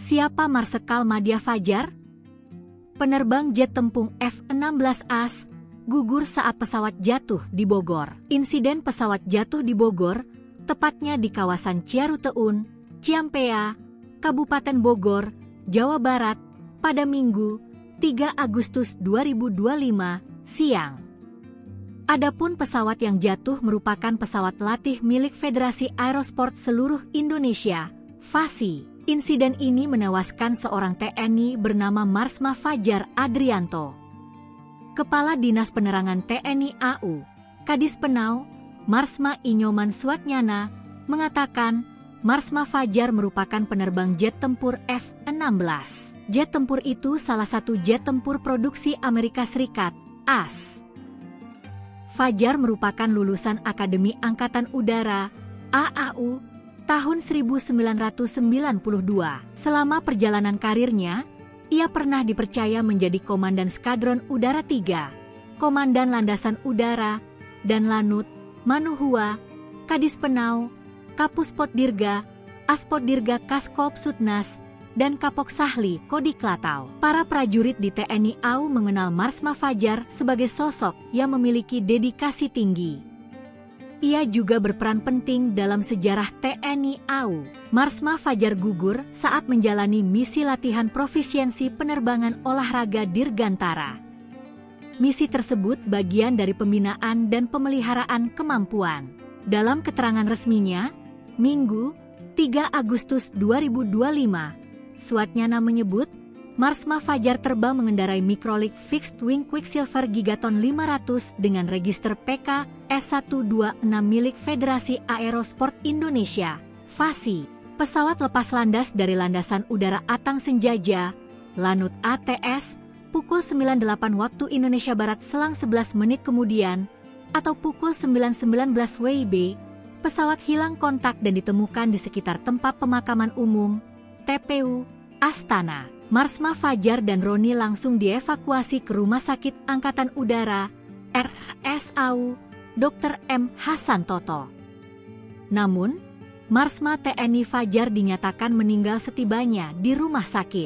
Siapa Marsikal Madya Fajar? Penerbang jet tempung F-16A gugur saat pesawat jatuh di Bogor. Insiden pesawat jatuh di Bogor, tepatnya di kawasan Ciaruteun, Ciampea, Kabupaten Bogor, Jawa Barat, pada Minggu, 3 Agustus 2025, siang. Adapun pesawat yang jatuh merupakan pesawat latih milik Federasi Aerosport Seluruh Indonesia, FASI. Insiden ini menewaskan seorang TNI bernama Marsma Fajar Adrianto. Kepala Dinas Penerangan TNI AU, Kadis Penau, Marsma Inyoman Suatnyana, mengatakan Marsma Fajar merupakan penerbang jet tempur F-16. Jet tempur itu salah satu jet tempur produksi Amerika Serikat, AS. Fajar merupakan lulusan Akademi Angkatan Udara, AAU, tahun 1992. Selama perjalanan karirnya, ia pernah dipercaya menjadi Komandan Skadron Udara 3, Komandan Landasan Udara, dan Lanut, Manuhua, Kadis Penau, Kapuspot Dirga, Aspot Dirga Kaskopsutnas, dan Kapok Sahli Kodiklatau. Para prajurit di TNI AU mengenal Marsma Fajar sebagai sosok yang memiliki dedikasi tinggi. Ia juga berperan penting dalam sejarah TNI AU. Marsma Fajar gugur saat menjalani misi latihan profisiensi penerbangan olahraga Dirgantara. Misi tersebut bagian dari pembinaan dan pemeliharaan kemampuan. Dalam keterangan resminya, Minggu, 3 Agustus 2025, Suatnyana menyebut, Marsma Fajar terbang mengendarai Microlight Fixed Wing Quicksilver Gigaton 500 dengan register PK S126 milik Federasi Aerosport Indonesia, FASI. Pesawat lepas landas dari Landasan Udara Atang Senjaja, Lanut ATS, pukul 98 waktu Indonesia Barat selang 11 menit kemudian, atau pukul 9.19 WIB, pesawat hilang kontak dan ditemukan di sekitar tempat pemakaman umum, TPU, Astana. Marsma Fajar dan Roni langsung dievakuasi ke Rumah Sakit Angkatan Udara, RSAU, Dr. M. Hasan Toto. Namun, Marsma TNI Fajar dinyatakan meninggal setibanya di rumah sakit.